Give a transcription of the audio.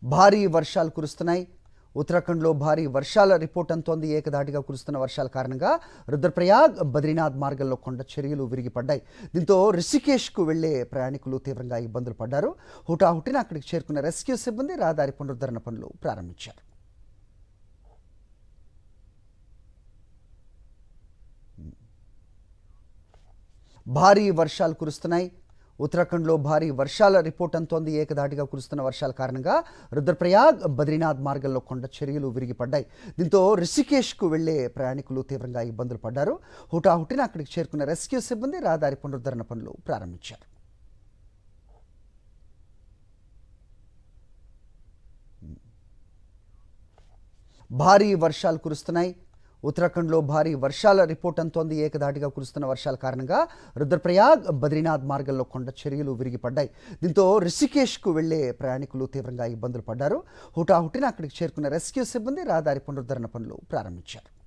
భారీ వర్షాలు కురుస్తున్నాయి. ఉత్తరాఖండ్లో భారీ వర్షాల రిపోర్ట్ అంతోంది. ఏకధాటిగా కురుస్తున్న వర్షాల కారణంగా రుద్రప్రయాగ్ బద్రీనాథ్ మార్గంలో కొండ చర్యలు విరిగిపడ్డాయి. దీంతో రిషికేష్కు వెళ్లే ప్రయాణికులు తీవ్రంగా ఇబ్బందులు పడ్డారు. హుటాహుటిన అక్కడికి చేరుకున్న రెస్క్యూ సిబ్బంది రహదారి పునరుద్ధరణ పనులు ప్రారంభించారు. భారీ వర్షాలు కురుస్తున్నాయి. ఉత్తరాఖండ్లో భారీ వర్షాల రిపోర్ట్ అంతోంది. ఏకధాటిగా కురుస్తున్న వర్షాల కారణంగా రుద్రప్రయాగ్ బద్రీనాథ్ మార్గంలో కొండ చర్యలు విరిగిపడ్డాయి. దీంతో రిషికేష్కు వెళ్లే ప్రయాణికులు తీవ్రంగా ఇబ్బందులు పడ్డారు. హుటాహుటిన అక్కడికి చేరుకున్న రెస్క్యూ సిబ్బంది రహదారి పునరుద్ధరణ పనులు ప్రారంభించారు. భారీ వర్షాలు కురుస్తున్నాయి. ఉత్తరాఖండ్లో భారీ వర్షాల రిపోర్ట్ అంతోంది. ఏకధాటిగా కురుస్తున్న వర్షాల కారణంగా రుద్రప్రయాగ్ బద్రీనాథ్ మార్గంలో కొండ చర్యలు విరిగిపడ్డాయి. దీంతో రిషికేష్కు వెళ్లే ప్రయాణికులు తీవ్రంగా ఇబ్బందులు పడ్డారు. హుటాహుటిన అక్కడికి చేరుకున్న రెస్క్యూ సిబ్బంది రహదారి పునరుద్ధరణ పనులు ప్రారంభించారు.